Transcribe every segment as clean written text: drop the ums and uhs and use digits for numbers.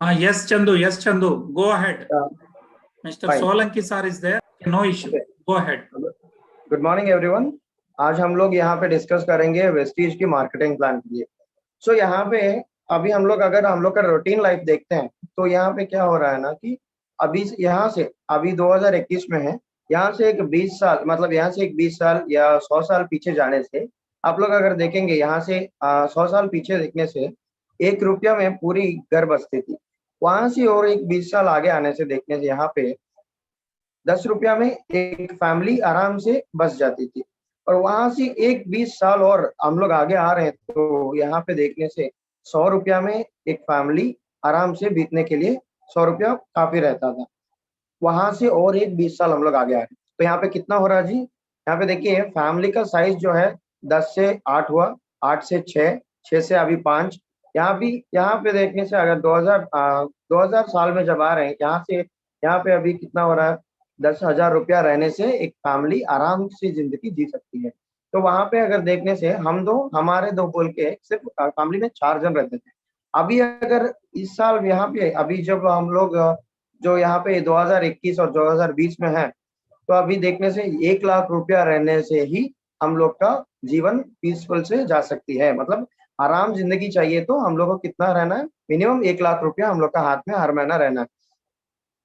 Yes, Chandu. Yes, Chandu. Go ahead. Yeah, Mr. fine. Solanki sir is there. No issue. Okay. Go ahead. Good morning everyone. आज हम लोग यहाँ पे discuss करेंगे Vestige की marketing plan के लिए। सो यहाँ पे अभी हम लोग अगर हम लोग का रूटीन लाइफ देखते हैं तो यहाँ पे क्या हो रहा है ना कि अभी यहाँ से अभी 2021 में है, यहाँ से एक 20 साल मतलब यहाँ से एक 20 साल या 100 साल पीछे जाने से आप लोग अगर देखेंगे यहाँ से 100 साल पीछे देखने से 1 रुपया में पूरी घर बसती थी। वहां से और एक 20 साल आगे आने से देखने से यहाँ पे 10 रुपया में एक फैमिली आराम से बस जाती थी। और वहां से एक 20 साल और हम लोग आगे आ रहे हैं तो यहाँ पे देखने से 100 रुपया में एक फैमिली आराम से बीतने के लिए 100 रुपया काफी रहता था। वहां से और एक 20 साल हम लोग आगे आ रहे हैं तो यहाँ पे कितना हो रहा है जी? यहाँ पे देखिए फैमिली का साइज जो है 10 से 8 हुआ, 8 से 6, 6 से अभी 5। यहाँ पे देखने से अगर 2000 साल में जब आ रहे हैं यहाँ पे अभी कितना हो रहा है? 10,000 रुपया रहने से एक फैमिली आराम से जिंदगी जी सकती है। तो वहां पे अगर देखने से हमारे दो बोल के सिर्फ फैमिली में 4 जन रहते थे। अभी अगर इस साल यहाँ पे अभी जब हम लोग जो यहाँ पे 2021 और 2020 में है तो अभी देखने से 1 लाख रुपया रहने से ही हम लोग का जीवन पीसफुल से जा सकती है। मतलब आराम जिंदगी चाहिए तो हम लोग को कितना रहना है? मिनिमम 1 लाख रुपया हम लोग का हाथ में हर महीना रहना है।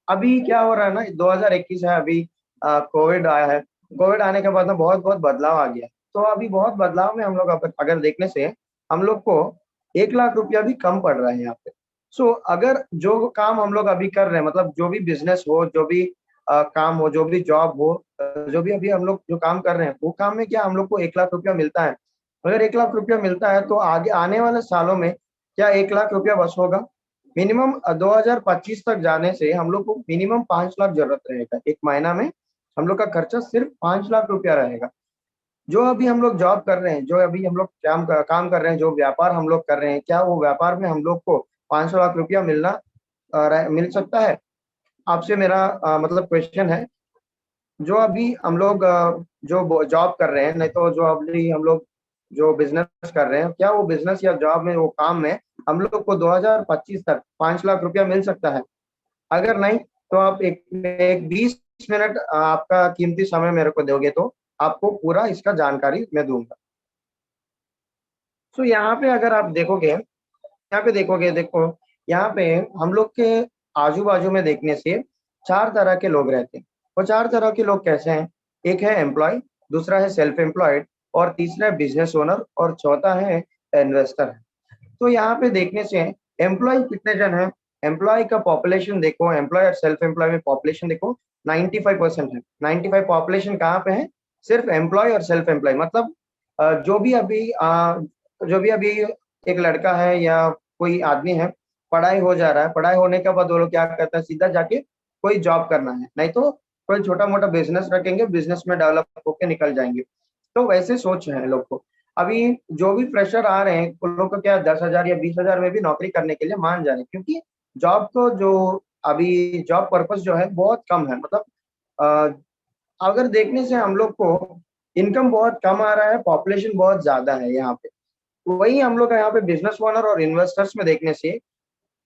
अभी क्या हो रहा है ना, 2021 है, अभी कोविड आया है। कोविड आने के बाद में बहुत बहुत बदलाव आ गया। तो अभी बहुत बदलाव में हम लोग अगर देखने से हम लोग को 1 लाख रुपया भी कम पड़ रहा है यहाँ पे। सो अगर जो काम हम लोग अभी कर रहे हैं मतलब जो भी बिजनेस हो, जो भी काम हो, जो भी जॉब हो, जो भी अभी हम लोग जो काम कर रहे हैं वो काम में क्या हम लोग को 1 लाख रुपया मिलता है? अगर 1 लाख रुपया मिलता है तो आगे आने वाले सालों में क्या 1 लाख रुपया बस होगा? मिनिमम 2025 तक जाने से हम लोग को मिनिमम 5 लाख जरूरत रहेगा। एक महीना में हम लोग का खर्चा सिर्फ 5 लाख रुपया रहेगा। जो अभी हम लोग जॉब कर रहे हैं, जो अभी हम लोग काम कर रहे हैं, जो व्यापार हम लोग कर रहे हैं, क्या वो व्यापार में हम लोग को 500 लाख रुपया मिल सकता है? आपसे मेरा मतलब क्वेश्चन है। जो अभी हम लोग जो जॉब कर रहे हैं, नहीं तो जो अभी हम लोग जो बिजनेस कर रहे हैं, क्या वो बिजनेस या जॉब में वो काम में हम लोग को 2025 तक 5 लाख रुपया मिल सकता है? अगर नहीं तो आप एक 20 मिनट आपका कीमती समय मेरे को दोगे तो आपको पूरा इसका जानकारी मैं दूंगा। तो यहाँ पे अगर आप देखोगे, देखो यहाँ पे हम लोग के आजू बाजू में देखने से 4 तरह के लोग रहते हैं। वो 4 तरह के लोग कैसे हैं? एक है एम्प्लॉय, दूसरा है सेल्फ एम्प्लॉयड, और तीसरा है बिजनेस ओनर, और चौथा है इन्वेस्टर है। तो यहाँ पे देखने से एम्प्लॉय कितने जन है? एम्प्लॉय का पॉपुलेशन देखो, एम्प्लॉय और सेल्फ एम्प्लॉय में पॉपुलेशन देखो, 95% है। 95 पॉपुलेशन कहाँ पे है? सिर्फ एम्प्लॉय और सेल्फ एम्प्लॉय। मतलब जो भी अभी एक लड़का है या कोई आदमी है, पढ़ाई हो जा रहा है, पढ़ाई होने के बाद वो लोग क्या करता है? सीधा जाके कोई जॉब करना है, नहीं तो कोई छोटा मोटा बिजनेस रखेंगे, बिजनेस में डेवलप होके निकल जाएंगे। तो वैसे सोच है लोग को। अभी जो भी फ्रेशर आ रहे हैं उन लोग को क्या 10,000 या 20,000 में भी नौकरी करने के लिए मान जा रहे हैं, क्योंकि जॉब को जो अभी जॉब पर्पस जो है बहुत कम है। मतलब अगर देखने से हम लोग को इनकम बहुत कम आ रहा है, पॉपुलेशन बहुत ज्यादा है यहाँ पे। वही हम लोग यहाँ पे बिजनेस ओनर और इन्वेस्टर्स में देखने से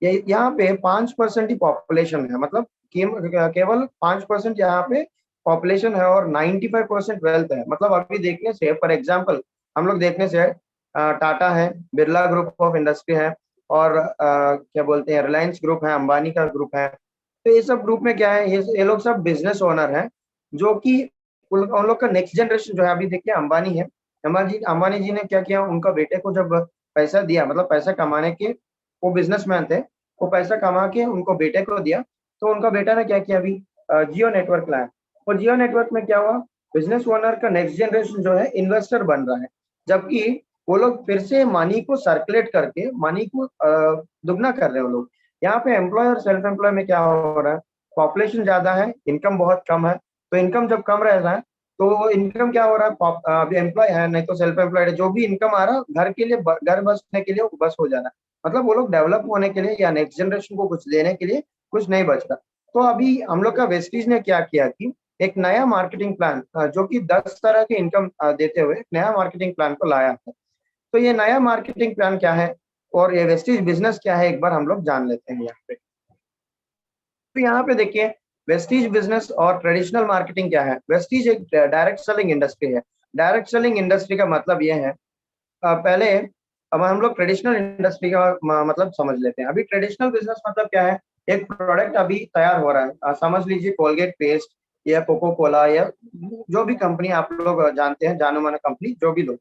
यहाँ पे 5% ही पॉपुलेशन है। मतलब केवल 5% यहाँ पे पॉपुलेशन है और 95% वेल्थ है। मतलब अभी देखने से फॉर एग्जांपल हम लोग देखने से टाटा है, बिरला ग्रुप ऑफ इंडस्ट्री है, और क्या बोलते हैं रिलायंस ग्रुप है, अंबानी का ग्रुप है। तो ये सब ग्रुप में क्या है, ये लोग सब बिजनेस ओनर हैं, जो कि उन लोग का नेक्स्ट जनरेशन जो है। अभी देखिए अंबानी है, अंबानी जी ने क्या किया, उनका बेटे को जब पैसा दिया, मतलब पैसा कमाने के, वो बिजनेसमैन थे, वो पैसा कमा के उनको बेटे को दिया। तो उनका बेटा ने क्या किया, अभी जियो नेटवर्क लाया। और जियो नेटवर्क में क्या हुआ, बिजनेस ओनर का नेक्स्ट जनरेशन जो है इन्वेस्टर बन रहा है, जबकि वो लोग फिर से मनी को सर्कुलेट करके मनी को दुगना कर रहे हैं वो लोग। यहाँ पे एम्प्लॉय और सेल्फ एम्प्लॉय में क्या हो रहा है, पॉपुलेशन ज्यादा है, इनकम बहुत कम है। तो इनकम जब कम रहता है तो इनकम क्या हो रहा है, अभी एम्प्लॉय है नहीं तो सेल्फ एम्प्लॉयड है, जो भी इनकम आ रहा है घर के लिए, घर बसने के लिए वो बस हो जा रहा है। मतलब वो लोग डेवलप होने के लिए या नेक्स्ट जनरेशन को कुछ देने के लिए कुछ नहीं बच रहा। तो अभी हम लोग का वेस्टीज ने क्या किया कि एक नया मार्केटिंग प्लान, जो कि 10 तरह के इनकम देते हुए एक नया मार्केटिंग प्लान को लाया है। तो ये नया मार्केटिंग प्लान क्या है? और ये वेस्टीज बिजनेस क्या है एक बार हम लोग जान लेते हैं यहाँ पे। तो यहाँ पे देखिए वेस्टीज बिजनेस और ट्रेडिशनल मार्केटिंग क्या है। वेस्टीज एक डायरेक्ट सेलिंग इंडस्ट्री है। डायरेक्ट सेलिंग इंडस्ट्री का मतलब ये है, पहले अब हम लोग ट्रेडिशनल इंडस्ट्री का मतलब समझ लेते हैं। अभी ट्रेडिशनल बिजनेस मतलब क्या है, एक प्रोडक्ट अभी तैयार हो रहा है, समझ लीजिए कोलगेट पेस्ट या कोको कोला या जो भी कंपनी आप लोग जानते हैं, जानो माना कंपनी जो भी लोग,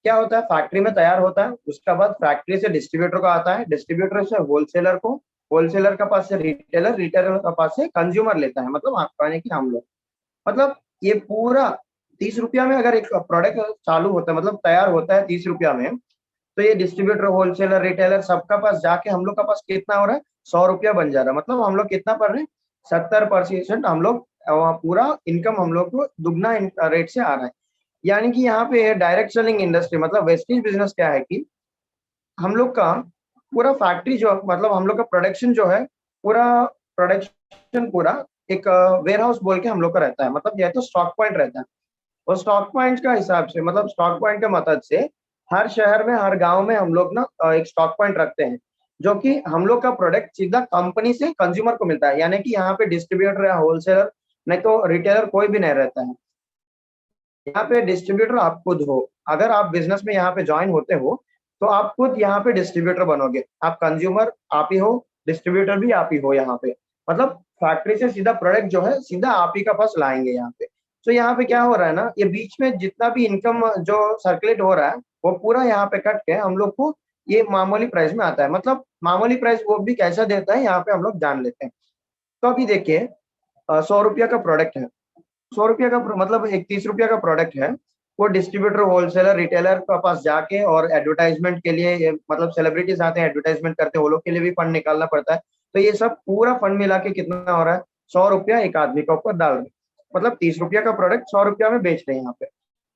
क्या होता है फैक्ट्री में तैयार होता है, उसके बाद फैक्ट्री से डिस्ट्रीब्यूटर को आता है, डिस्ट्रीब्यूटर से होलसेलर को, होलसेलर के पास से रिटेलर, रिटेलर के पास से कंज्यूमर लेता है, मतलब आप यानी कि हम लोग। मतलब ये पूरा 30 रुपया में अगर एक प्रोडक्ट चालू होता है, मतलब तैयार होता है 30 रुपया में, तो ये डिस्ट्रीब्यूटर, होलसेलर, रिटेलर सबका पास जाके हम लोग का पास कितना हो रहा है, 100 रुपया बन जा रहा है। मतलब हम लोग कितना पड़ रहे हैं, 70% हम लोग पूरा इनकम हम लोग को दुगना रेट से आ रहा है। यानी कि यहाँ पे डायरेक्ट सेलिंग इंडस्ट्री मतलब वेस्टेज बिजनेस क्या है कि हम लोग का पूरा फैक्ट्री जो मतलब हम लोग का प्रोडक्शन जो है, पूरा प्रोडक्शन पूरा एक वेयर हाउस बोल के हम लोग का रहता है, मतलब यह तो स्टॉक पॉइंट रहता है। और स्टॉक पॉइंट का हिसाब से मतलब स्टॉक पॉइंट के मदद से हर शहर में, हर गांव में हम लोग ना एक स्टॉक पॉइंट रखते हैं, जो कि हम लोग का प्रोडक्ट सीधा कंपनी से कंज्यूमर को मिलता है। यानी कि यहाँ पे डिस्ट्रीब्यूटर या होलसेलर नहीं तो रिटेलर कोई भी नहीं रहता है। यहाँ पे डिस्ट्रीब्यूटर आप खुद हो। अगर आप बिजनेस में यहाँ पे ज्वाइन होते हो तो आप खुद यहाँ पे डिस्ट्रीब्यूटर बनोगे। आप कंज्यूमर आप ही हो, डिस्ट्रीब्यूटर भी आप ही हो यहाँ पे। मतलब फैक्ट्री से सीधा प्रोडक्ट जो है सीधा आप ही का पास लाएंगे यहाँ पे। तो यहाँ पे क्या हो रहा है ना, ये बीच में जितना भी इनकम जो सर्कुलेट हो रहा है वो पूरा यहाँ पे कट के हम लोग को ये मामूली प्राइस में आता है। मतलब मामूली प्राइस वो भी कैसा देता है यहाँ पे हम लोग जान लेते हैं। तो अभी देखिए 100 रुपया का प्रोडक्ट है, 100 रुपया का मतलब एक 30 रुपया का प्रोडक्ट है, वो डिस्ट्रीब्यूटर, होलसेलर, रिटेलर के पास जाके और एडवर्टाइजमेंट के लिए मतलब सेलिब्रिटीज आते हैं एडवर्टाइजमेंट करते हैं, वो लोग के लिए भी फंड निकालना पड़ता है। तो ये सब पूरा फंड मिला के कितना हो रहा है, 100 रुपया एक आदमी के ऊपर डाल रहे हैं। मतलब 30 रुपया का प्रोडक्ट 100 रुपया में बेच रहे हैं यहाँ पे।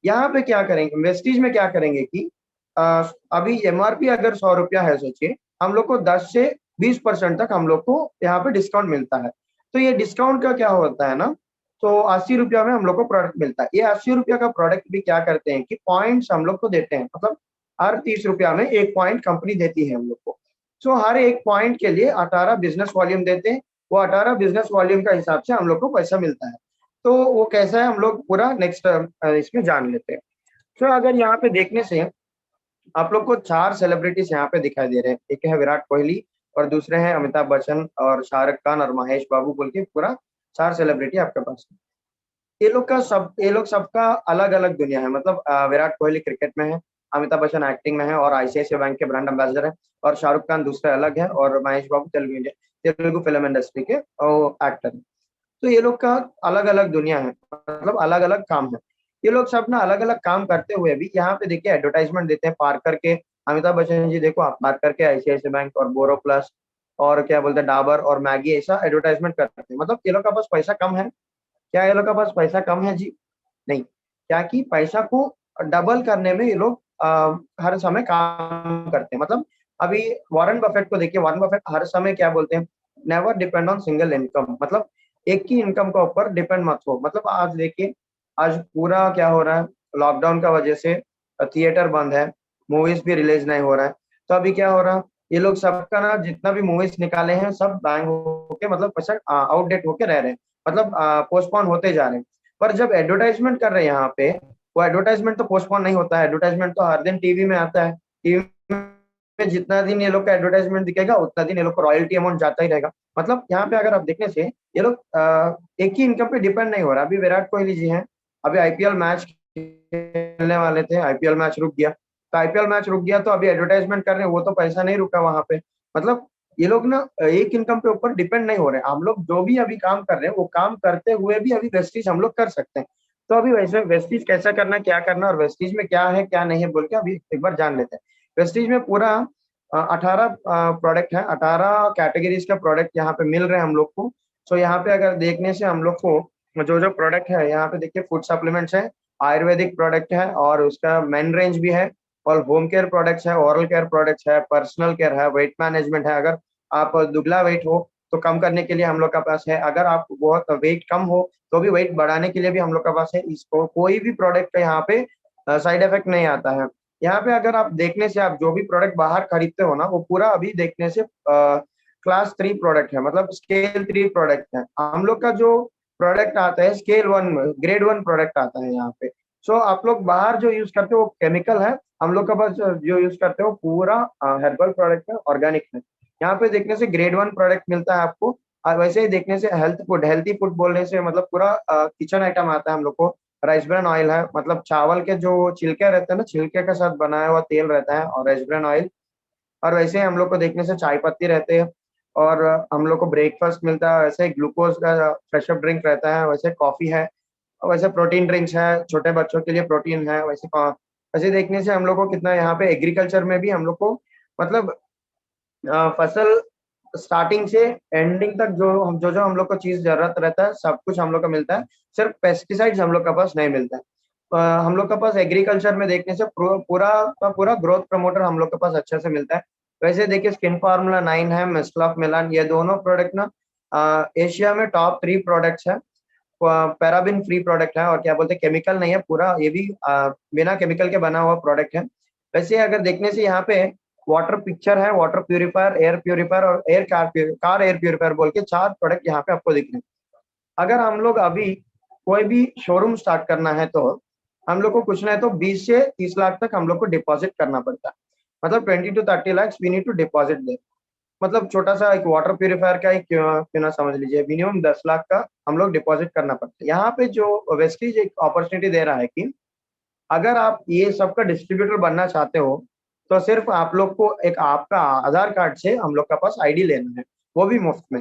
यहाँ पे क्या करेंगे, वेस्टीज में क्या करेंगे कि अभी एमआरपी अगर 100 रुपया है, सोचिए हम लोग को 10 से 20% तक हम लोग को यहाँ पे डिस्काउंट मिलता है। तो ये डिस्काउंट का क्या होता है ना, तो 80 रुपया में हम लोग को प्रोडक्ट मिलता है। ये 80 रुपया का प्रोडक्ट भी क्या करते हैं कि पॉइंट्स हम लोग को देते हैं, मतलब हर 30 रुपया में एक पॉइंट कंपनी देती है हम लोग को। सो हर एक पॉइंट के लिए 18 बिजनेस वॉल्यूम देते हैं, वो 18 बिजनेस वॉल्यूम का हिसाब से हम लोग को पैसा मिलता है। तो वो कैसा है हम लोग पूरा नेक्स्ट इसमें जान लेते हैं। तो अगर यहाँ पे देखने से आप लोग को 4 सेलिब्रिटीज यहाँ पे दिखाई दे रहे हैं। एक है विराट कोहली और दूसरे हैं अमिताभ बच्चन और शाहरुख खान और महेश बाबू बोल के पूरा 4 सेलिब्रिटी आपके पास है। ये लोग सबका अलग अलग दुनिया है। मतलब विराट कोहली क्रिकेट में है, अमिताभ बच्चन एक्टिंग में है और आईसीआईसीआई बैंक के ब्रांड एम्बेसडर है, और शाहरुख खान दूसरा अलग है, और महेश बाबू तेलुगु फिल्म इंडस्ट्री के एक्टर है। तो ये लोग का अलग अलग दुनिया है, मतलब अलग अलग काम है। ये लोग सब ना अलग अलग काम करते हुए भी यहाँ पे देखिए एडवर्टाइजमेंट देते हैं पार्कर के। अमिताभ बच्चन जी देखो आप पार्कर के, आईसीआईसीआई बैंक और बोरो प्लस और क्या बोलते हैं डाबर और मैगी, ऐसा एडवर्टाइजमेंट करते हैं। मतलब ये लोग का पास पैसा कम है क्या, ये लोग का पास पैसा कम है जी? नहीं, क्या कि पैसा को डबल करने में ये लोग हर समय काम करते हैं। मतलब अभी वॉरेन बफेट को देखिए, वॉरेन बफेट हर समय क्या बोलते हैं, never depend on single income. मतलब एक ही इनकम के ऊपर डिपेंड मत हो। मतलब आज देखिए आज पूरा क्या हो रहा है, लॉकडाउन का वजह से थिएटर बंद है, मूवीज भी रिलीज नहीं हो रहा है। तो अभी क्या हो रहा है, ये लोग सबका ना जितना भी मूवीज निकाले हैं सब बैंग होके मतलब पैसा आउटडेट होके रह रहे हैं, मतलब पोस्टपोन होते जा रहे हैं। पर जब एडवर्टाइजमेंट कर रहे हैं यहाँ पे, वो एडवर्टाइजमेंट तो पोस्टपोन नहीं होता है, एडवर्टाइजमेंट तो हर दिन टीवी में आता है। टीवी में जितना दिन ये लोग का एडवर्टाइजमेंट दिखेगा उतना दिन ये लोग को रॉयल्टी अमाउंट जाता ही रहेगा। मतलब यहाँ पे अगर आप देखने से ये लोग एक ही इनकम पे डिपेंड नहीं हो रहा। अभी विराट कोहली जी हैं, अभी आईपीएल मैच खेलने वाले थे, आईपीएल मैच रुक गया, तो आईपीएल मैच रुक गया तो अभी एडवर्टाइजमेंट कर रहे हैं, वो तो पैसा नहीं रुका वहां पे। मतलब ये लोग ना एक इनकम पे ऊपर डिपेंड नहीं हो रहे। हम लोग जो भी अभी काम कर रहे हैं वो काम करते हुए भी अभी वेस्टीज हम लोग कर सकते हैं। तो अभी वैसे वेस्टीज कैसा करना, क्या करना और वेस्टीज में क्या है क्या नहीं है बोल के अभी एक बार जान लेते हैं। वेस्टीज में पूरा 18 प्रोडक्ट है, 18 कैटेगरीज का प्रोडक्ट यहाँ पे मिल रहे हैं हम लोग को। सो यहाँ पे अगर देखने से हम लोग को जो जो प्रोडक्ट है यहाँ पे देखिए, फूड सप्लीमेंट्स है, आयुर्वेदिक प्रोडक्ट है और उसका मेन रेंज भी है, और होम केयर प्रोडक्ट्स है, ओरल केयर प्रोडक्ट्स है, पर्सनल केयर है, वेट मैनेजमेंट है। अगर आप दुबला वेट हो तो कम करने के लिए हम लोग का पास है, अगर आप बहुत वेट कम हो तो भी वेट बढ़ाने के लिए भी हम लोग का पास है। इसको कोई भी प्रोडक्ट का यहाँ पे साइड इफेक्ट नहीं आता है। यहाँ पे अगर आप देखने से आप जो भी प्रोडक्ट बाहर खरीदते हो ना, वो पूरा अभी देखने से क्लास 3 प्रोडक्ट है, मतलब स्केल 3 प्रोडक्ट है। हम लोग का जो प्रोडक्ट आता है स्केल 1 में, ग्रेड 1 प्रोडक्ट आता है यहाँ पे। सो आप लोग बाहर जो यूज करते हो वो केमिकल है, हम लोग का पास जो यूज करते हो पूरा हर्बल प्रोडक्ट है, ऑर्गेनिक है। यहाँ पे देखने से ग्रेड 1 प्रोडक्ट मिलता है आपको। और वैसे ही देखने से हेल्थी फूड बोलने से मतलब पूरा किचन आइटम आता है हम लोग को। राइस ब्रान ऑयल है, मतलब चावल के जो छिलके रहते हैं ना, छिलके के साथ बनाया हुआ तेल रहता है और राइस ब्रान ऑयल। और वैसे ही हम लोग को देखने से चाय पत्ती रहते हैं, और हम लोग को ब्रेकफास्ट मिलता है। वैसे ग्लूकोज का फ्रेशअप ड्रिंक रहता है, वैसे कॉफी है, और वैसे प्रोटीन ड्रिंक्स है, छोटे बच्चों के लिए प्रोटीन है। वैसे देखने से हम लोग को कितना यहाँ पे एग्रीकल्चर में भी हम लोग को मतलब फसल स्टार्टिंग से एंडिंग तक जो हम लोग को चीज जरूरत रहता है सब कुछ हम लोग को मिलता है। सिर्फ पेस्टिसाइड्स हम लोग के पास नहीं मिलता है। हम लोग के पास एग्रीकल्चर में देखने से पूरा का पूरा ग्रोथ प्रमोटर हम लोग के पास अच्छे से मिलता है। वैसे देखिए स्किन फार्मूला 9 है, मिस्टलॉफ मिलान, ये दोनों प्रोडक्ट ना एशिया में टॉप 3 प्रोडक्ट्स है। पैराबिन फ्री प्रोडक्ट है, और क्या बोलते हैं केमिकल नहीं है, पूरा ये भी बिना केमिकल के बना हुआ प्रोडक्ट है। वैसे अगर देखने से यहाँ पे वाटर पिक्चर है, वाटर प्यूरिफायर, एयर प्यूरिफायर और कार एयर प्यूरिफायर बोल के 4 प्रोडक्ट यहाँ पे आपको दिख रहे हैं। अगर हम लोग अभी कोई भी शोरूम स्टार्ट करना है तो हम लोग को कुछ नहीं तो 20 से 30 लाख तक हम लोग को डिपॉजिट करना पड़ता है। मतलब 20 to 30 lakhs we need to deposit दे। मतलब छोटा सा एक वाटर प्यूरिफायर का ही क्यों ना समझ लीजिए, मिनिमम 10 लाख का हम लोग डिपॉजिट करना पड़ता है। यहाँ पे जो वेस्टीज एक अपॉर्चुनिटी दे रहा है कि अगर आप ये सबका डिस्ट्रीब्यूटर बनना चाहते हो तो सिर्फ आप लोग को एक आपका आधार कार्ड से हम लोग का पास आईडी लेना है, वो भी मुफ्त में।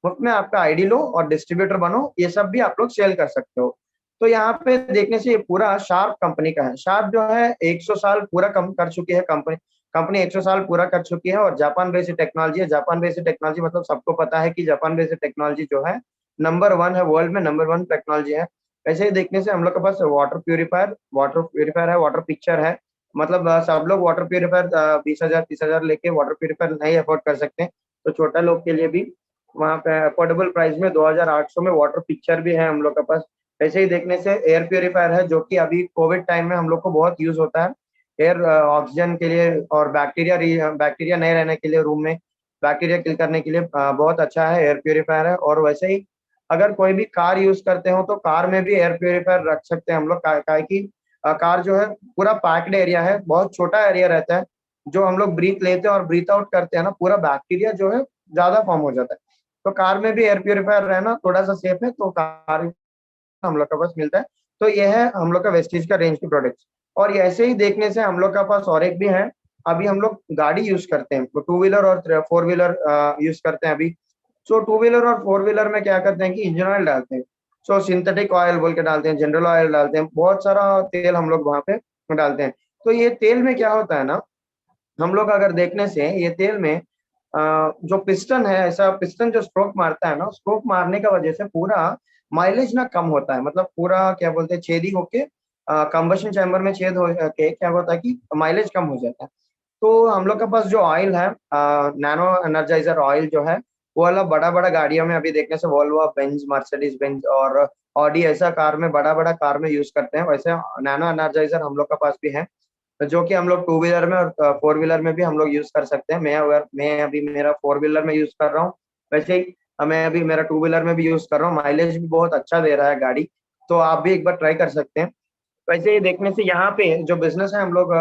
मुफ्त में आपका आईडी लो और डिस्ट्रीब्यूटर बनो, ये सब भी आप लोग सेल कर सकते हो। तो यहाँ पे देखने से ये पूरा शार्प कंपनी का है। शार्प जो है 100 साल पूरा कम कर चुकी है कंपनी। कंपनी 100 साल पूरा कर चुकी है, और जापान बेस्ड टेक्नोलॉजी है। जापान बेस्ड टेक्नोलॉजी मतलब सबको पता है कि जापान बेस्ड टेक्नोलॉजी जो है नंबर 1 है, वर्ल्ड में नंबर 1 टेक्नोलॉजी है। वैसे ही देखने से हम लोग के पास वाटर प्यूरिफायर है, वाटर पिक्चर है। मतलब सब लोग वाटर प्यूरिफायर 20,000 30,000 लेके वाटर प्यूरिफायर नहीं अफोर्ड कर सकते हैं, तो छोटा लोग के लिए भी वहाँ पे अफोर्डेबल प्राइस में 2,800 में वाटर पिक्चर भी है हम लोग के पास। ऐसे ही देखने से एयर प्यूरिफायर है, जो कि अभी कोविड टाइम में हम लोग को बहुत यूज होता है। एयर ऑक्सीजन के लिए और बैक्टीरिया नहीं रहने के लिए रूम में, बैक्टीरिया किल करने के लिए बहुत अच्छा है, एयर प्यूरिफायर है। और वैसे ही अगर कोई भी कार यूज करते हो तो कार में भी एयर प्यूरिफायर रख सकते हैं हम लोग, काहे कि कार जो है पूरा पैक्ड एरिया है, बहुत छोटा एरिया रहता है। जो हम लोग ब्रीथ लेते हैं और ब्रीथ आउट करते हैं ना, पूरा बैक्टीरिया जो है ज्यादा फॉर्म हो जाता है। तो कार में भी एयर प्यूरिफायर रहना थोड़ा सा सेफ है, तो कार हम लोग के पास मिलता है। तो ये है हम लोग का वेस्टीज का रेंज की प्रोडक्ट्स। और ये ऐसे ही देखने से हम लोग का पास और एक भी है। अभी हम लोग गाड़ी यूज करते हैं, तो 2 व्हीलर और 4 व्हीलर यूज करते हैं अभी। सो 2 व्हीलर और 4 व्हीलर में क्या करते हैं कि इंजन ऑयल डालते हैं। सो सिंथेटिक ऑयल बोल के डालते हैं, जनरल ऑयल डालते हैं, बहुत सारा तेल हम लोग वहाँ पे डालते हैं। तो ये तेल में क्या होता है ना, हम लोग अगर देखने से ये तेल में जो पिस्टन है, ऐसा पिस्टन जो स्ट्रोक मारता है ना, स्ट्रोक मारने का वजह से पूरा माइलेज ना कम होता है। मतलब पूरा क्या बोलते हैं छेदी होके कंबशन चैम्बर में छेद हो के क्या होता है कि माइलेज कम हो जाता है। तो हम लोग के पास जो ऑयल है नैनो एनर्जाइजर ऑयल जो है, वो वाला बड़ा बड़ा गाड़ियों में अभी देखने से वोल्वो, बेंज, मर्सिडीज बेंज और ऑडी ऐसा कार में बड़ा बड़ा कार में यूज करते हैं। वैसे नैनो एनर्जाइजर हम लोग के पास भी है, जो कि हम लोग 2 व्हीलर में और 4 व्हीलर में भी हम लोग यूज कर सकते हैं। मैं अभी मेरा 4 व्हीलर में यूज कर रहा हूँ। वैसे ही मैं अभी मेरा 2 व्हीलर में भी यूज कर रहा हूँ, माइलेज भी बहुत अच्छा दे रहा है गाड़ी। तो आप भी एक बार ट्राई कर सकते हैं। वैसे ही देखने से यहाँ पे जो बिजनेस है हम लोग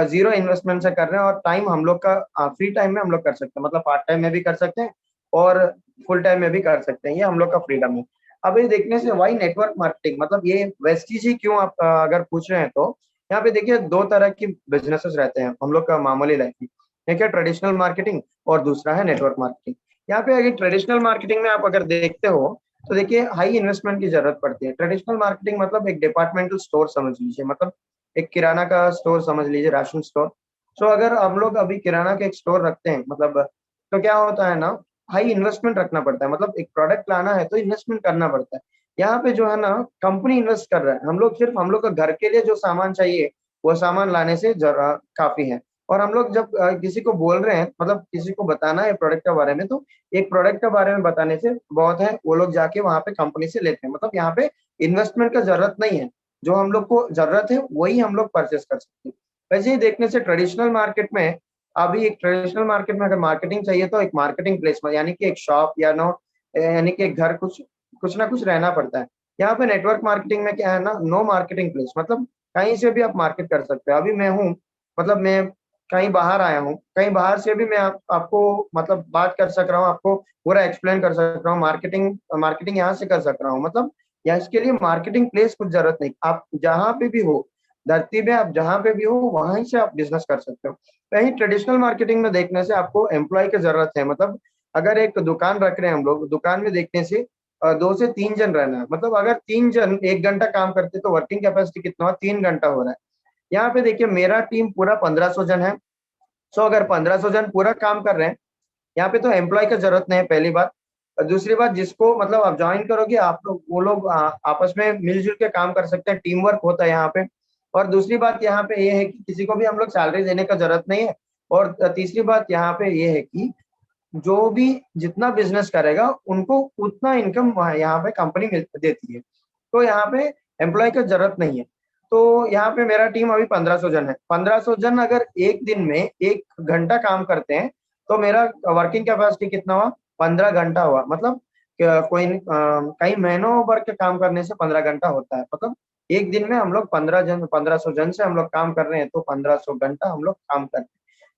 जीरो इन्वेस्टमेंट से कर रहे हैं, और टाइम हम लोग का फ्री टाइम में हम लोग कर सकते हैं, मतलब पार्ट टाइम में भी कर सकते हैं और फुल टाइम में भी कर सकते हैं। ये हम लोग का फ्रीडम है। अब ये देखने से वाई नेटवर्क मार्केटिंग, मतलब ये वेस्टीज ही क्यों आप अगर पूछ रहे हैं तो यहाँ पे देखिए 2 तरह की बिजनेसेस रहते हैं हम लोग का मामूली लाइफ में। एक है ट्रेडिशनल मार्केटिंग और दूसरा है नेटवर्क मार्केटिंग। यहाँ पे अगर ट्रेडिशनल मार्केटिंग में आप अगर देखते हो तो देखिए हाई इन्वेस्टमेंट की जरूरत पड़ती है। ट्रेडिशनल मार्केटिंग मतलब एक डिपार्टमेंटल स्टोर समझ लीजिए, मतलब एक किराना का स्टोर समझ लीजिए, राशन स्टोर। सो अगर हम लोग अभी किराना का एक स्टोर रखते हैं, मतलब तो क्या होता है ना, हाई इन्वेस्टमेंट रखना पड़ता है। मतलब एक प्रोडक्ट लाना है तो इन्वेस्टमेंट करना पड़ता है। यहाँ पे जो है ना, कंपनी इन्वेस्ट कर रहा है, हम लोग सिर्फ हम लोग का घर के लिए जो सामान चाहिए वो सामान लाने से काफी है। और हम लोग जब किसी को बोल रहे हैं, मतलब किसी को बताना है प्रोडक्ट के बारे में, तो एक प्रोडक्ट के बारे में बताने से बहुत है, वो लोग जाके वहां पे कंपनी से लेते हैं। मतलब यहाँ पे इन्वेस्टमेंट का जरूरत नहीं है, जो हम लोग को जरूरत है वही हम लोग परचेस कर सकते हैं। वैसे ही देखने से ट्रेडिशनल मार्केट में, अभी एक ट्रेडिशनल मार्केट में अगर मार्केटिंग चाहिए तो एक मार्केटिंग प्लेस में, यानी कि एक शॉप या नो, यानी कि एक घर, कुछ कुछ ना कुछ रहना पड़ता है। यहाँ पे नेटवर्क मार्केटिंग में क्या है ना, नो मार्केटिंग प्लेस, मतलब कहीं से भी आप मार्केट कर सकते हो। अभी मैं हूँ, मतलब मैं कहीं बाहर आया हूँ, कहीं बाहर से भी मैं आपको मतलब बात कर सक रहा हूँ, आपको पूरा एक्सप्लेन कर सक रहा हूँ, मार्केटिंग मार्केटिंग यहाँ से कर सक रहा हूँ। मतलब या इसके लिए मार्केटिंग प्लेस कुछ जरूरत नहीं, आप जहाँ पे भी हो धरती पे, आप जहाँ पे भी हो वहीं से आप बिजनेस कर सकते हो। कहीं ट्रेडिशनल मार्केटिंग में देखने से आपको एम्प्लॉय की जरूरत है, मतलब अगर एक दुकान रख रहे हैं हम लोग, दुकान में देखने से 2 से 3 जन रहना है, मतलब अगर 3 जन 1 घंटा काम करते तो वर्किंग कैपेसिटी कितना हुआ, 3 घंटा हो रहा है। यहाँ पे देखिए मेरा टीम पूरा 1500 जन है। सो अगर 1500 जन पूरा काम कर रहे हैं, यहाँ पे तो एम्प्लॉय की जरूरत नहीं है, पहली बात। दूसरी बात, जिसको मतलब आप ज्वाइन करोगे, आप लोग वो लोग आपस में मिलजुल के काम कर सकते हैं, टीम वर्क होता है यहाँ पे। और दूसरी बात यहाँ पे ये है कि किसी को भी हम लोग सैलरी देने का जरूरत नहीं है। और तीसरी बात यहाँ पे ये है कि जो भी जितना बिजनेस करेगा उनको उतना इनकम यहाँ पे कंपनी मिल देती है। तो यहाँ पे एम्प्लॉय की जरूरत नहीं है। तो यहाँ पे मेरा टीम अभी 1500 जन है। 1500 जन अगर एक दिन में 1 घंटा काम करते हैं तो मेरा वर्किंग कैपेसिटी कितना हुआ, 15 घंटा हुआ। मतलब कई महीनों भर के काम करने से 15 घंटा होता है। मतलब एक दिन में हम लोग 1500 जन से हम लोग काम कर रहे हैं, तो 1500 घंटा हम लोग काम कर रहे हैं।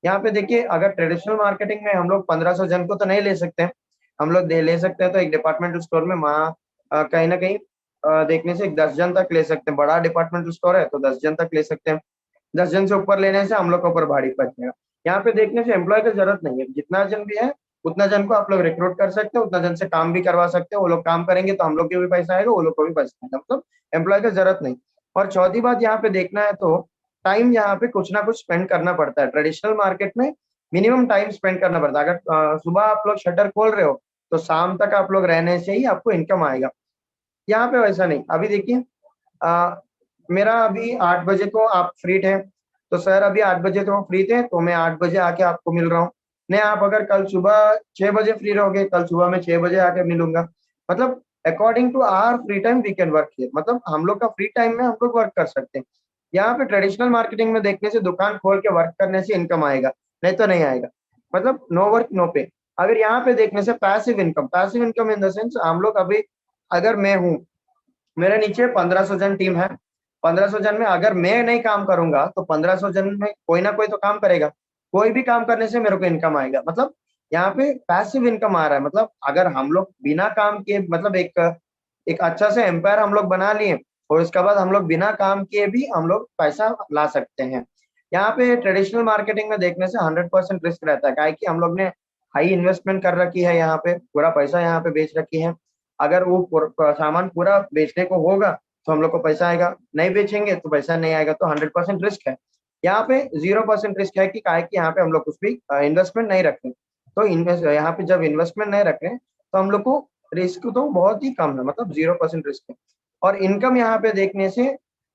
यहाँ पे देखिए, अगर ट्रेडिशनल मार्केटिंग में हम लोग 1500 जन को तो नहीं ले सकते हैं, हम लोग ले सकते हैं तो एक डिपार्टमेंटल स्टोर में वहाँ कहीं ना कहीं देखने से 10 जन तक ले सकते हैं। बड़ा डिपार्टमेंटल स्टोर है तो 10 जन तक ले सकते हैं। 10 जन से ऊपर लेने से हम लोग के ऊपर भारी पड़ जाएगा। यहाँ पे देखने से एम्प्लॉय की जरूरत नहीं है, जितना जन भी है उतना जन को आप लोग रिक्रूट कर सकते हो, उतना जन से काम भी करवा सकते हो। वो लोग काम करेंगे तो हम लोग के भी पैसा आएगा, वो लोग को भी पैसा आएगा, मतलब एम्प्लॉय की जरूरत नहीं। और चौथी बात यहाँ पे देखना है तो टाइम यहाँ पे कुछ ना कुछ स्पेंड करना पड़ता है। ट्रेडिशनल मार्केट में मिनिमम टाइम स्पेंड करना पड़ता है। अगर सुबह आप लोग शटर खोल रहे हो तो शाम तक आप लोग रहने से ही आपको इनकम आएगा। यहाँ पे वैसा नहीं। अभी देखिए मेरा अभी 8 बजे को आप फ्री थे, तो सर अभी 8 बजे तो फ्री थे तो मैं 8 बजे आके आपको मिल रहा हूँ। नहीं, आप अगर कल सुबह 6 बजे फ्री रहोगे, कल सुबह मैं 6 बजे आके मिलूंगा। मतलब according to our free time we can work here, मतलब हम लोग का फ्री टाइम में हम लोग वर्क कर सकते हैं। यहाँ पे ट्रेडिशनल मार्केटिंग में देखने से दुकान खोल के वर्क करने से इनकम आएगा, नहीं तो नहीं आएगा। मतलब नो वर्क नो पे। अगर यहाँ पे देखने से passive income in the sense, हम लोग अभी, अगर मैं हूँ, मेरे नीचे 1500 जन टीम है। 1500 जन में अगर मैं नहीं काम करूंगा तो 1500 जन में कोई ना कोई तो काम करेगा। कोई भी काम करने से मेरे को इनकम आएगा। मतलब यहाँ पे पैसिव इनकम आ रहा है। मतलब अगर हम लोग बिना काम किए, मतलब एक एक अच्छा से एम्पायर हम लोग बना लिए और उसके बाद हम लोग बिना काम किए भी हम लोग पैसा ला सकते हैं। यहाँ पे ट्रेडिशनल मार्केटिंग में देखने से 100% रिस्क रहता है, काहे कि हम लोग ने हाई इन्वेस्टमेंट कर रखी है, यहाँ पे पूरा पैसा यहाँ पे बेच रखी है। अगर वो सामान पूरा बेचने को होगा तो हम लोग को पैसा आएगा, नहीं बेचेंगे तो पैसा नहीं आएगा। तो 100% रिस्क है। यहाँ पे 0% रिस्क है कि काहे कि यहाँ पे हम लोग कुछ भी इन्वेस्टमेंट नहीं रख रहे। तो इन्वेस्ट यहाँ पे जब इन्वेस्टमेंट नहीं रख रहे तो हम लोग को रिस्क तो बहुत ही कम है, मतलब 0% रिस्क है। और इनकम यहाँ पे देखने से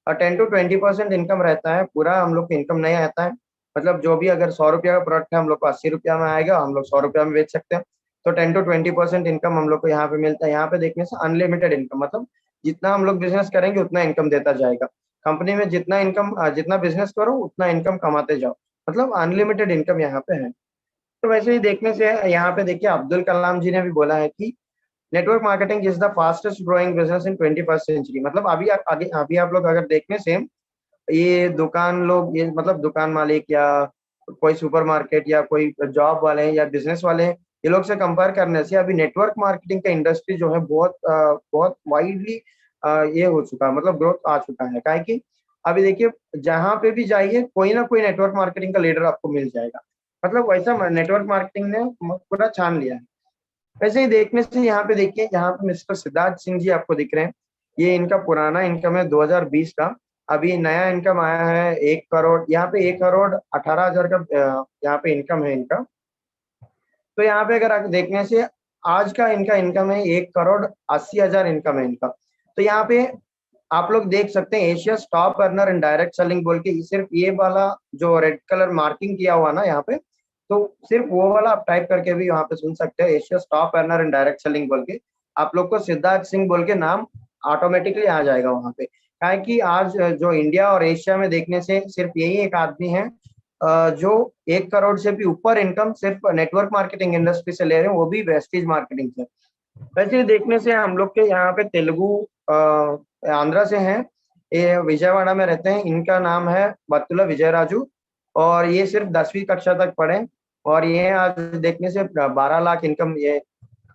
10 to 20% इनकम रहता है। पूरा हम लोग को इनकम नहीं आता है। मतलब जो भी अगर 100 रुपया का प्रोडक्ट है, हम लोग को 80 रुपया में आएगा, हम लोग 100 रुपया में बेच सकते हैं। तो 10 to 20% इनकम हम लोग को यहाँ पे मिलता है। यहाँ पे देखने से अनलिमिटेड इनकम, मतलब जितना हम लोग बिजनेस करेंगे उतना इनकम देता जाएगा। कंपनी में जितना इनकम, जितना बिजनेस करो उतना इनकम कमाते जाओ, मतलब अनलिमिटेड इनकम यहाँ पे है। तो वैसे ही देखने से यहाँ पे देखिए, अब्दुल कलाम जी ने भी बोला है कि network marketing is the fastest growing business in 21st century. मतलब अभी आप आगे, अभी आप लोग अगर देखने से, ये दुकान लोग, ये मतलब दुकान मालिक या कोई सुपरमार्केट या कोई जॉब वाले हैं या बिजनेस वाले हैं, ये लोग से कंपेयर करने से अभी नेटवर्क मार्केटिंग का इंडस्ट्री जो है बहुत बहुत वाइडली ये हो चुका है, मतलब ग्रोथ आ चुका है। काहे कि अभी देखिए, जहाँ पे भी जाइए कोई ना कोई नेटवर्क मार्केटिंग का लीडर आपको मिल जाएगा। मतलब वैसा नेटवर्क मार्केटिंग ने पूरा छान लिया है। वैसे ही देखने से यहाँ पे देखिए, यहाँ पे मिस्टर सिद्धार्थ सिंह जी आपको दिख रहे हैं। ये इनका पुराना इनकम है 2020 का। अभी नया इनकम आया है 1 करोड़, यहाँ पे 1,18,000 का यहाँ पे इनकम है इनका। तो यहाँ पे अगर आप देखने से आज का इनका इनकम है 1,80,00,000 इनकम है इनका। तो यहाँ पे आप लोग देख सकते हैं Asia top earner in direct selling बोल के, सिर्फ ये वाला जो रेड कलर मार्किंग किया हुआ ना यहाँ पे, तो सिर्फ वो वाला आप टाइप करके भी यहाँ पे सुन सकते हो, Asia top earner in direct selling बोल के। आप लोग को सिद्धार्थ सिंह बोल के नाम ऑटोमेटिकली आ जाएगा वहां पे। है कि आज जो इंडिया और एशिया में देखने से सिर्फ यही एक आदमी है जो 1 करोड़ से भी ऊपर इनकम सिर्फ नेटवर्क मार्केटिंग इंडस्ट्री से ले रहे हैं, वो भी वेस्टीज मार्केटिंग से। वैसे देखने से हम लोग के यहाँ पे तेलुगु आंध्रा से हैं, ये विजयवाड़ा में रहते हैं, इनका नाम है बत्तुला विजयराजू और ये सिर्फ 10वीं कक्षा तक पढ़े और ये आज देखने से 12 लाख इनकम ये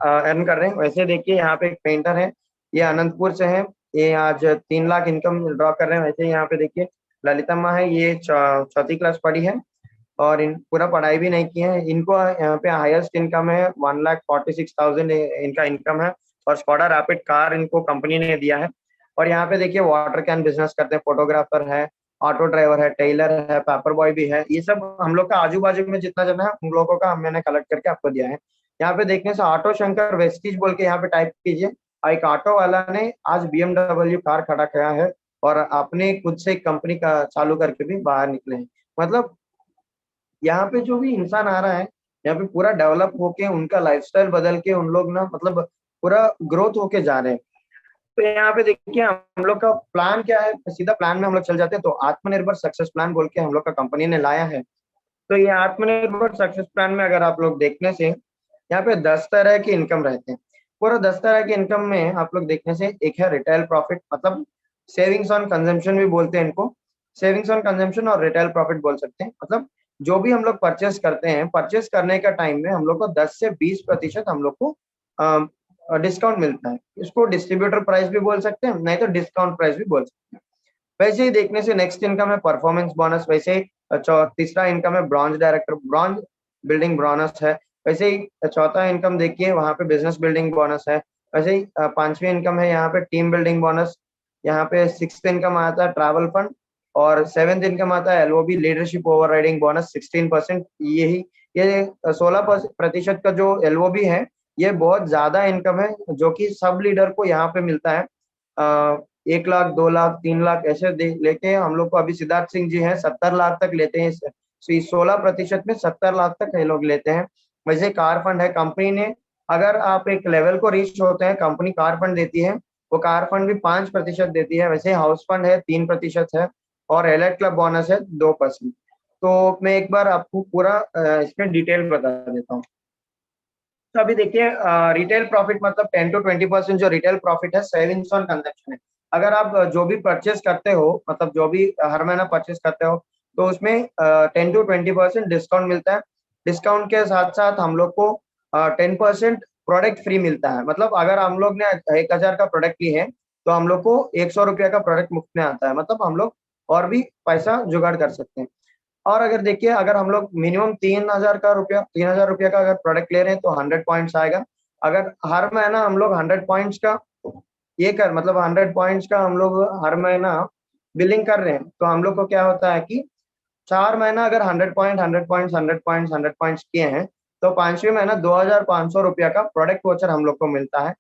अर्न कर रहे हैं। वैसे देखिए यहाँ पे एक पेंटर है, ये अनंतपुर से है, ये आज 3 लाख इनकम ड्रॉ कर रहे हैं। वैसे यहाँ पे देखिए ललितम्मा है, ये चौथी क्लास पढ़ी है और इन पूरा पढ़ाई भी नहीं की है। इनको यहाँ पे हाईएस्ट इनकम है 1,46,000 इनका इनकम है और स्कॉडा रैपिड कार इनको कंपनी ने दिया है। और यहाँ पे देखिए वाटर कैन बिजनेस करते हैं, फोटोग्राफर है, ऑटो ड्राइवर है, टेलर है, पेपर बॉय भी है। ये सब हम लोग का आजू बाजू में जितना जन है उन लोगों का मैंने कलेक्ट करके आपको दिया है। यहाँ पे देखने से ऑटो शंकर वेस्टीज बोल के यहाँ पे टाइप कीजिए, एक ऑटो वाला ने आज BMW कार खड़ा किया है और अपने खुद से एक कंपनी का चालू करके भी बाहर निकले हैं। मतलब यहाँ पे जो भी इंसान आ रहा है यहाँ पे पूरा डेवलप होके उनका लाइफस्टाइल बदल के उन लोग ना मतलब पूरा ग्रोथ होके जा रहे हैं। तो यहाँ पे देखिए हम लोग का प्लान क्या है, सीधा प्लान में हम लोग चल जाते हैं। तो आत्मनिर्भर सक्सेस प्लान बोल के हम लोग का कंपनी ने लाया है। तो ये आत्मनिर्भर सक्सेस प्लान में अगर आप लोग देखने से यहाँ पे 10 तरह के इनकम रहते हैं। पूरा 10 तरह के इनकम में आप लोग देखने से एक है रिटेल प्रॉफिट, मतलब सेविंग्स ऑन कंजम्पशन भी बोलते हैं इनको, सेविंग्स ऑन कंजम्पशन और रिटेल प्रॉफिट बोल सकते हैं। मतलब जो भी हम लोग परचेस करते हैं, परचेस करने का टाइम में हम लोग को 10 से 20% हम लोग को डिस्काउंट मिलता है। इसको डिस्ट्रीब्यूटर प्राइस भी बोल सकते हैं, नहीं तो डिस्काउंट प्राइस भी बोल सकते हैं। वैसे ही देखने से नेक्स्ट इनकम है परफॉर्मेंस बोनस। वैसे ही तीसरा इनकम है bronze director, bronze building bonus है। वैसे ही चौथा इनकम देखिए वहाँ पे बिजनेस बिल्डिंग बोनस है। वैसे ही पांचवी इनकम है यहाँ पे टीम बिल्डिंग बोनस। यहाँ पे सिक्स्थ इनकम आता है ट्रैवल फंड और सेवेंथ इनकम आता है LOB leadership over riding bonus 16%। यही ये 16% का जो LOB है ये बहुत ज्यादा इनकम है जो कि सब लीडर को यहाँ पे मिलता है। 1 लाख 2 लाख 3 लाख ऐसे लेके हम लोग को अभी सिद्धार्थ सिंह जी हैं 70 लाख तक लेते हैं। 16% में 70 लाख तक ये लोग लेते हैं। वैसे कार फंड है कंपनी ने, अगर आप एक लेवल को रीच होते हैं कंपनी कार फंड देती है, वो कार फंड भी 5% देती है। वैसे हाउस फंड है 3% है और एलाइट क्लब बोनस है 2%। तो मैं एक बार आपको पूरा इसमें डिटेल बता देता हूँ। तो अभी देखिए रिटेल प्रॉफिट मतलब 10 to 20% जो रिटेल प्रॉफिट है सेविंग्स ऑन कंजम्पशन है। अगर आप जो भी परचेस करते हो, मतलब जो भी हर महीना परचेस करते हो तो उसमें 10 to 20% डिस्काउंट मिलता है। डिस्काउंट के साथ साथ हम लोग को 10% प्रोडक्ट फ्री मिलता है। मतलब अगर हम लोग ने 1,000 का प्रोडक्ट ली है तो हम लोग को 100 रुपया का प्रोडक्ट मुफ्त में आता है। मतलब हम लोग और भी पैसा जुगाड़ कर सकते हैं। और अगर देखिए अगर हम लोग मिनिमम 3,000 रुपया का अगर प्रोडक्ट ले रहे हैं तो 100 पॉइंट्स आएगा। अगर हर महीना हम लोग 100 पॉइंट्स का मतलब 100 पॉइंट्स का हम लोग हर महीना बिलिंग कर रहे हैं तो हम लोग को क्या होता है कि 4 महीना अगर 100 पॉइंट्स किए हैं तो 5वें महीना 2,500 रुपया का प्रोडक्ट वोचर हम लोग को मिलता है।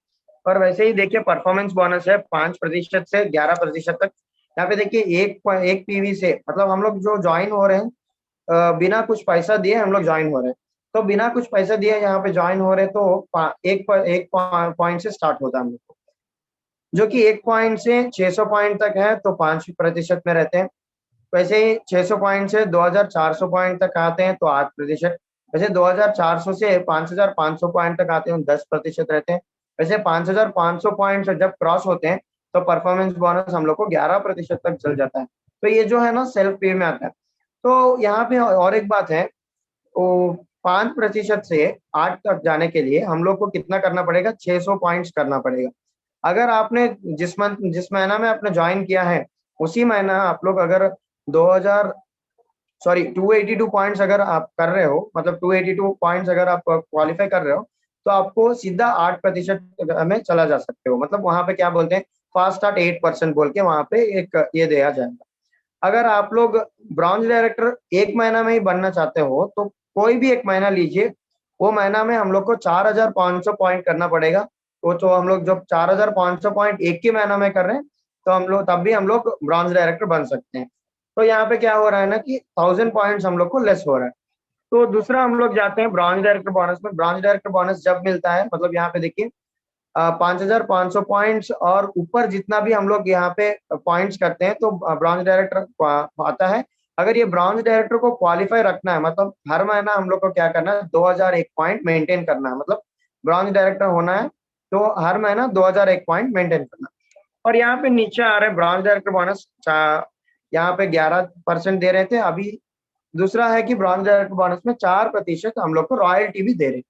और वैसे ही देखिए परफॉर्मेंस बोनस है 5% से 11% तक। यहाँ पे देखिए एक PV से मतलब हम लोग जो ज्वाइन हो रहे हैं बिना कुछ पैसा दिए हम लोग ज्वाइन हो रहे हैं। तो बिना कुछ पैसा दिए यहाँ पे ज्वाइन हो रहे हैं तो एक पॉइंट से स्टार्ट होता है हम लोग को, जो कि 1 पॉइंट से 600 पॉइंट तक है तो 5% में रहते हैं। वैसे ही 600 पॉइंट से 2,400 पॉइंट तक आते हैं तो 8%। वैसे 2,400 से 5,500 पॉइंट तक आते हैं 10% रहते हैं। वैसे 5,500 पॉइंट जब क्रॉस होते हैं तो परफॉर्मेंस बोनस हम लोग को 11% तक चल जाता है। तो ये जो है ना सेल्फ पे में आता है। तो यहाँ पे और एक बात है, वो 5% से 8 तक जाने के लिए हम लोग को कितना करना पड़ेगा, 600 पॉइंट्स करना पड़ेगा। अगर आपने जिस महीना में आपने ज्वाइन किया है उसी महीना आप लोग अगर 282 पॉइंट्स अगर आप कर रहे हो, मतलब 282 पॉइंट्स अगर आप क्वालिफाई कर रहे हो तो आपको सीधा 8% में चला जा सकते हो। मतलब वहां पे क्या बोलते हैं फास्ट स्टार्ट 8% बोल के वहां पे एक ये दिया जाएगा। अगर आप लोग ब्रॉन्ज डायरेक्टर 1 महीना में ही बनना चाहते हो तो कोई भी 1 महीना लीजिए, वो महीना में हम लोग को 4,500 पॉइंट करना पड़ेगा। तो हम लोग जब 4,500 पॉइंट एक ही महीना में कर रहे हैं तो हम लोग तब भी हम लोग ब्रॉन्ज डायरेक्टर बन सकते हैं। तो यहाँ पे क्या हो रहा है ना कि 1,000 पॉइंट्स हम लोग को लेस हो रहा है। तो दूसरा हम लोग जाते हैं ब्रॉन्ज डायरेक्टर बोनस में। ब्रॉन्ज डायरेक्टर बोनस जब मिलता है मतलब यहाँ पे देखिए 5,500 पॉइंट्स और ऊपर जितना भी हम लोग यहाँ पे पॉइंट्स करते हैं तो ब्रॉन्ज डायरेक्टर आता है। अगर ये ब्रॉन्ज डायरेक्टर को क्वालिफाई रखना है, मतलब हर महीना हम लोग को क्या करना है, 2001 पॉइंट मेंटेन करना है। मतलब ब्रॉन्ज डायरेक्टर होना है तो हर महीना 2001 पॉइंट मेंटेन करना। और यहाँ पे नीचे आ रहे हैं ब्रॉन्ज डायरेक्टर बोनस, यहाँ पे 11% दे रहे थे अभी। दूसरा है कि ब्रॉन्ज डायरेक्टर बोनस में 4% हम लोग को रॉयल्टी भी दे रहे हैं।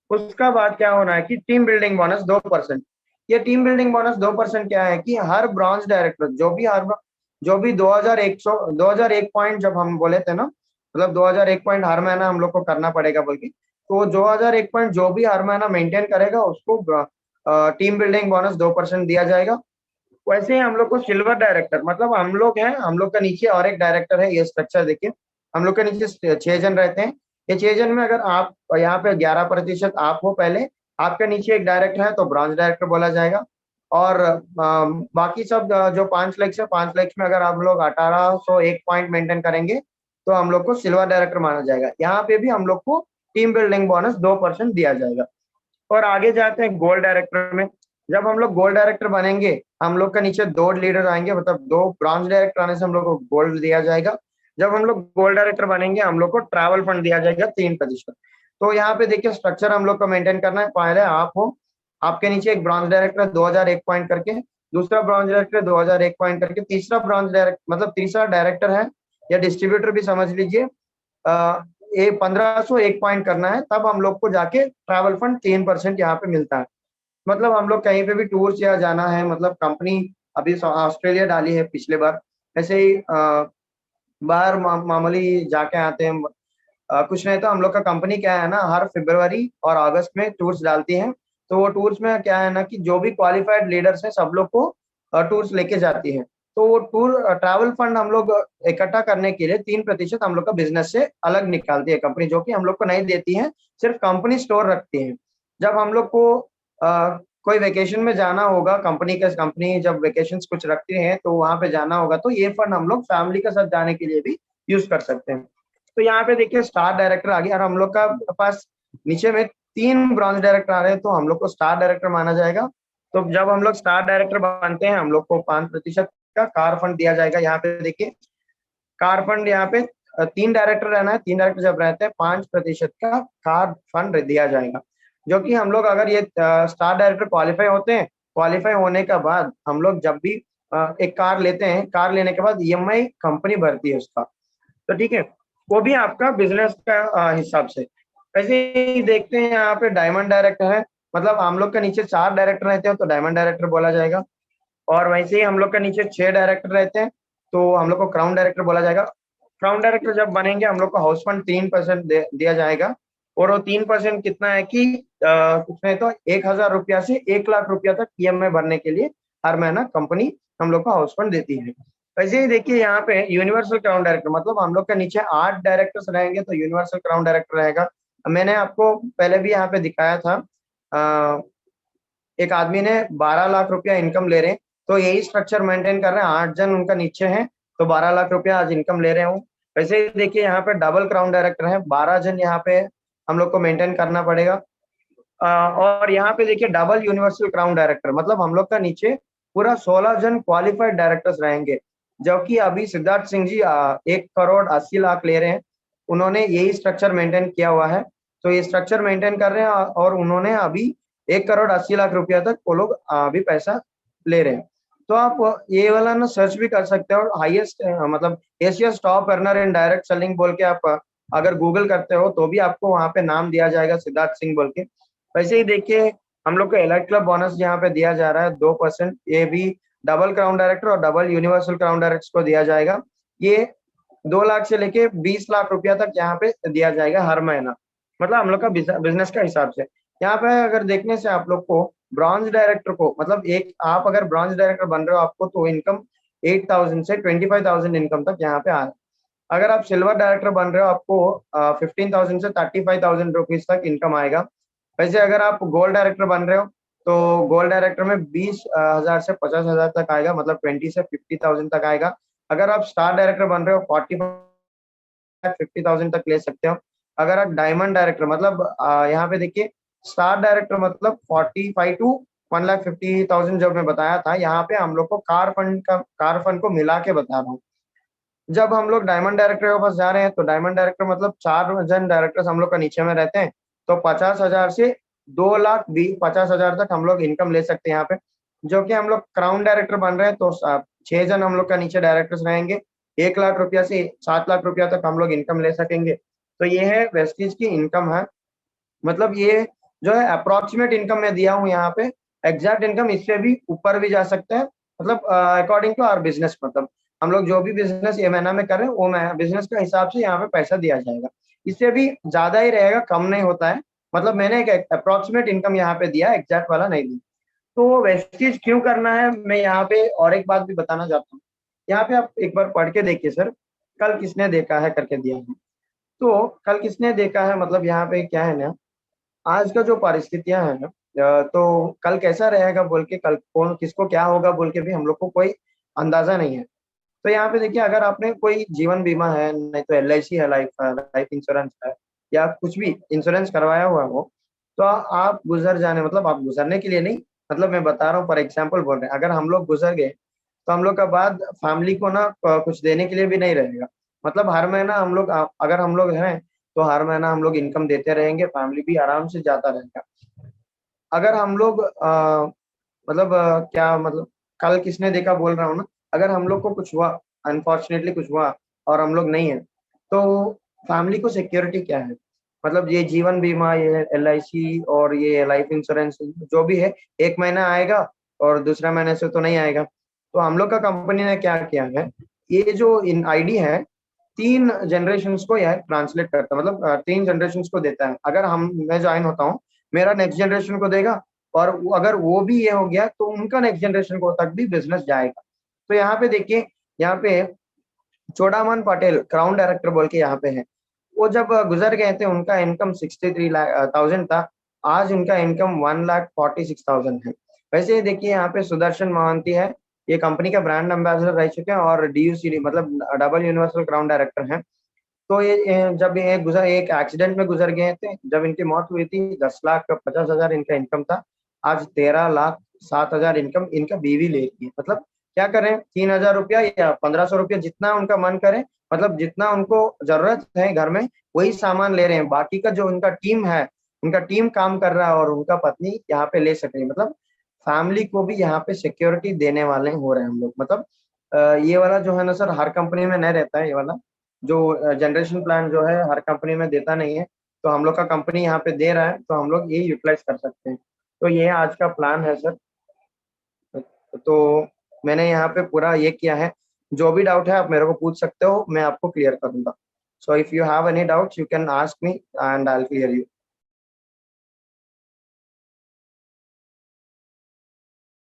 उसका बाद क्या होना है कि टीम बिल्डिंग बोनस 2%। ये टीम बिल्डिंग बोनस 2% क्या है कि हर ब्रॉन्ज डायरेक्टर जो भी 2001 पॉइंट जब हम बोले थे ना, मतलब 2001 पॉइंट हर महीना हम लोग को करना पड़ेगा बोल के, तो 2001 पॉइंट जो भी हर महीना मेंटेन करेगा उसको टीम बिल्डिंग बोनस 2% दिया जाएगा। वैसे ही हम लोग को सिल्वर डायरेक्टर, मतलब हम लोग हैं, हम लोग का नीचे और एक डायरेक्टर है। ये स्ट्रक्चर देखिए, हम लोग के नीचे 6 जन रहते हैं। ये 6 जन में अगर आप यहाँ पे 11% आप हो पहले, आपके नीचे एक डायरेक्टर है तो ब्रॉन्ज डायरेक्टर बोला जाएगा। और बाकी सब जो 5 लाख से 5 लाख में अगर आप लोग 1801 पॉइंट मेंटेन करेंगे तो हम लोग को सिल्वर डायरेक्टर माना जाएगा। यहाँ पे भी हम लोग को टीम बिल्डिंग बोनस 2% दिया जाएगा। और आगे जाते हैं गोल्ड डायरेक्टर में। जब हम लोग गोल्ड डायरेक्टर बनेंगे, हम लोग के नीचे 2 लीडर आएंगे, मतलब 2 ब्रॉन्ज डायरेक्टर आने से हम लोग को गोल्ड दिया जाएगा। जब हम लोग गोल्ड डायरेक्टर बनेंगे, हम लोग को ट्रैवल फंड दिया जाएगा 3%। तो यहाँ पे देखिए स्ट्रक्चर हम लोग को मेंटेन करना है। पहले आप हो, आपके नीचे एक ब्रॉन्ज डायरेक्टर 2001 पॉइंट करके, दूसरा ब्रॉन्ज डायरेक्टर 2001 पॉइंट करके, तीसरा ब्रॉन्ज डायरेक्टर मतलब तीसरा डायरेक्टर है या डिस्ट्रीब्यूटर भी समझ लीजिए, ये 1501 पॉइंट करना है, तब हम लोग को जाके ट्रैवल फंड 3% यहाँ पे मिलता है। मतलब हम लोग कहीं पे भी टूर या जाना है, मतलब कंपनी अभी ऑस्ट्रेलिया डाली है पिछले बार, ऐसे ही बाहर मामूली जाके आते हैं। कुछ नहीं तो हम लोग का कंपनी क्या है ना, हर फरवरी और अगस्त में टूर्स डालती है। तो वो टूर्स में क्या है ना कि जो भी क्वालिफाइड लीडर्स हैं सब लोग को टूर्स लेके जाती है। तो वो टूर ट्रैवल फंड हम लोग इकट्ठा करने के लिए 3% हम लोग का बिजनेस से अलग निकालती है कंपनी, जो कि हम लोग को नहीं देती है, सिर्फ कंपनी स्टोर रखती है। जब हम लोग को कोई वेकेशन में जाना होगा, कंपनी जब वेकेशन कुछ रखती है तो वहां पे जाना होगा, तो ये फंड हम लोग फैमिली के साथ जाने के लिए भी यूज कर सकते हैं। तो यहाँ पे देखिए स्टार डायरेक्टर आ गया और हम लोग का पास नीचे में 3 ब्रॉन्ज डायरेक्टर आ रहे हैं, तो हम लोग को स्टार डायरेक्टर माना जाएगा। तो जब हम लोग स्टार डायरेक्टर बनते हैं, हम लोग को 5% का कार फंड दिया जाएगा। यहाँ पे देखिए कार फंड, यहाँ पे 3 डायरेक्टर रहना है, 3 डायरेक्टर जब रहते हैं 5% का कार फंड दिया जाएगा। जो कि हम लोग अगर ये स्टार डायरेक्टर क्वालिफाई होते हैं, क्वालिफाई होने के बाद हम लोग जब भी एक कार लेते हैं, कार लेने के बाद EMI कंपनी भरती है उसका, तो ठीक है, वो भी आपका बिजनेस का हिसाब से। वैसे ही देखते हैं यहाँ पे डायमंड डायरेक्टर है, मतलब हम लोग के नीचे 4 डायरेक्टर रहते हैं तो डायमंड डायरेक्टर बोला जाएगा। और वैसे ही हम लोग के नीचे 6 डायरेक्टर रहते हैं तो हम लोग को क्राउन डायरेक्टर बोला जाएगा। क्राउन डायरेक्टर जब बनेंगे हम लोग को हाउस फंड 3% दिया जाएगा। और वो 3% कितना है कि कुछ नहीं तो 1,000 रुपया से 1 लाख रुपया तक EMI भरने के लिए हर महीना कंपनी हम लोग को हाउस फंड देती है। वैसे ही देखिए यहाँ पे यूनिवर्सल क्राउन डायरेक्टर, मतलब हम लोग के नीचे 8 डायरेक्टर्स रहेंगे तो यूनिवर्सल क्राउन डायरेक्टर रहेगा। मैंने आपको पहले भी यहाँ पे दिखाया था, एक आदमी ने 12 लाख रुपया इनकम ले रहे हैं, तो यही स्ट्रक्चर मेंटेन कर रहे हैं। 8 जन उनका नीचे हैं तो 12 लाख रुपया आज इनकम ले रहे हूँ। वैसे ही देखिए यहाँ पे डबल क्राउन डायरेक्टर है, 12 जन यहाँ पे हम लोग को मेंटेन करना पड़ेगा। और यहाँ पे देखिए डबल यूनिवर्सल क्राउन डायरेक्टर, मतलब हम लोग का नीचे पूरा 16 जन क्वालिफाइड डायरेक्टर्स रहेंगे। जबकि अभी सिद्धार्थ सिंह जी 1,80,00,000 ले रहे हैं, उन्होंने यही स्ट्रक्चर मेंटेन किया हुआ है। तो ये स्ट्रक्चर मेंटेन कर रहे हैं और उन्होंने अभी 1,80,00,000 रुपया तक वो लोग अभी पैसा ले रहे हैं। तो आप ये वाला ना सर्च भी कर सकते हो, हाईएस्ट मतलब Asia's top earner in direct selling बोल के आप अगर गूगल करते हो तो भी आपको वहाँ पे नाम दिया जाएगा सिद्धार्थ सिंह बोल के। वैसे ही देखिए हम लोग को एलाइट क्लब बोनस यहाँ पे दिया जा रहा है 2%, ये भी डबल क्राउन डायरेक्टर और डबल यूनिवर्सल क्राउन डायरेक्टर को दिया जाएगा। ये 2 लाख से लेके 20 लाख रुपया तक यहाँ पे दिया जाएगा हर महीना, मतलब हम लोग का बिजनेस का हिसाब से। यहाँ पे अगर देखने से आप लोग को ब्रॉन्ज डायरेक्टर को, मतलब एक आप अगर ब्रॉन्ज डायरेक्टर बन रहे हो आपको तो इनकम 8,000 से 25,000 इनकम तक यहाँ पे आ रहा है। अगर आप सिल्वर डायरेक्टर बन रहे हो आपको 15,000 से 35,000 रुपीज तक इनकम आएगा। वैसे अगर आप गोल्ड डायरेक्टर बन रहे हो तो गोल्ड डायरेक्टर में 20,000 से 50,000 तक आएगा, मतलब 20 से 50,000 तक आएगा। अगर आप स्टार डायरेक्टर बन रहे हो 50,000 तक ले सकते हो। अगर आप डायमंड डायरेक्टर, मतलब यहाँ पे देखिए स्टार डायरेक्टर मतलब 45 टू 1,50,000 जब मैं बताया था, यहाँ पे हम लोग को कार फंड को मिला के बता रहा हूँ। जब हम लोग डायमंड डायरेक्टर के पास जा रहे हैं तो डायमंड डायरेक्टर मतलब 4 जन डायरेक्टर्स हम लोग का नीचे में रहते हैं, तो 50,000 से 2,50,000 तक हम लोग इनकम ले सकते हैं यहाँ पे। जो कि हम लोग क्राउन डायरेक्टर बन रहे हैं तो 6 जन हम लोग का नीचे डायरेक्टर्स रहेंगे, 1,00,000 रुपया से 7,00,000 रुपया तक हम लोग इनकम ले सकेंगे। तो ये है वेस्टीज की इनकम है। मतलब ये जो है अप्रोक्सीमेट इनकम मैं दिया हूँ यहाँ पे, एग्जैक्ट इनकम इससे भी ऊपर भी जा सकता है, मतलब अकॉर्डिंग टू आवर बिजनेस। मतलब हम लोग जो भी बिजनेस ये महीना में कर रहे हैं वो बिजनेस का हिसाब से यहाँ पे पैसा दिया जाएगा। इससे भी ज्यादा ही रहेगा, कम नहीं होता है। मतलब मैंने एक अप्रोक्सीमेट इनकम यहाँ पे दिया, एग्जैक्ट वाला नहीं दिया। तो वेस्टीज क्यों करना है, मैं यहाँ पे और एक बात भी बताना चाहता हूँ। यहाँ पे आप एक बार पढ़ के देखिए सर, कल किसने देखा है करके दिया है। तो कल किसने देखा है मतलब यहाँ पे क्या है ना, आज का जो परिस्थितियां हैं ना, तो कल कैसा रहेगा बोल के, कल कौन किसको क्या होगा बोल के भी हम लोग को कोई अंदाजा नहीं है। तो यहाँ पे देखिए, अगर आपने कोई जीवन बीमा है, नहीं तो LIC है, लाइफ इंश्योरेंस है, या कुछ भी इंश्योरेंस करवाया हुआ हो, तो आप गुजर जाने, मतलब आप गुजरने के लिए नहीं, मतलब मैं बता रहा हूँ फॉर एग्जाम्पल बोल रहे हैं, अगर हम लोग गुजर गए तो हम लोग का बाद फैमिली को ना कुछ देने के लिए भी नहीं रहेगा। मतलब हर महीना हम लोग अगर हम लोग हैं तो हर महीना हम लोग इनकम देते रहेंगे, फैमिली भी आराम से जाता रहेगा। अगर हम लोग मतलब क्या मतलब, कल किसने देखा बोल रहा हूँ ना, अगर हम लोग को कुछ हुआ, अनफॉर्चुनेटली कुछ हुआ और हम लोग नहीं है, तो फैमिली को सिक्योरिटी क्या है। मतलब ये जीवन बीमा, ये LIC और ये लाइफ इंश्योरेंस जो भी है, एक महीना आएगा और दूसरा महीने से तो नहीं आएगा। तो हम लोग का कंपनी ने क्या किया है, ये जो इन ID है, 3 जनरेशन्स को यह ट्रांसलेट करता है, मतलब 3 जनरेशन्स को देता है। अगर मैं ज्वाइन होता हूँ, मेरा नेक्स्ट जनरेशन को देगा, और अगर वो भी ये हो गया तो उनका नेक्स्ट जनरेशन को तक भी बिजनेस जाएगा। तो यहाँ पे देखिए, यहाँ पे चोडामन पटेल क्राउन डायरेक्टर बोल के यहाँ पे है, वो जब गुजर गए थे उनका इनकम 63,000 था, आज उनका इनकम 1,46,000 है। वैसे ही देखिए यहाँ पे सुदर्शन मोहंती है, ये कंपनी का ब्रांड एम्बेसडर रह चुके हैं और DUC मतलब डबल यूनिवर्सल क्राउन डायरेक्टर हैं। तो जब ये एक एक्सीडेंट में गुजर गए थे, जब इनकी मौत हुई थी, 10,50,000 इनका इनकम था, आज 13,07,000 इनकम इनका बीवी ले रही है। मतलब क्या करें, 3,000 रुपया या 1,500 रुपया, जितना उनका मन करे, मतलब जितना उनको जरूरत है घर में वही सामान ले रहे हैं। बाकी का जो उनका टीम है, उनका टीम काम कर रहा है और उनका पत्नी यहाँ पे ले सक रही है। मतलब फैमिली को भी यहाँ पे सिक्योरिटी देने वाले हो रहे हैं हम लोग। मतलब ये वाला जो है ना सर, हर कंपनी में नहीं रहता है, ये वाला जो जनरेशन प्लान जो है हर कंपनी में देता नहीं है। तो हम लोग का कंपनी यहाँ पे दे रहा है, तो हम लोग ये यूटिलाइज कर सकते हैं। तो ये आज का प्लान है सर। तो मैंने यहाँ पे पूरा ये किया है, जो भी डाउट है आप मेरे को पूछ सकते हो, मैं आपको क्लियर करूंगा। So if you have any doubts you can ask me and I will clear you.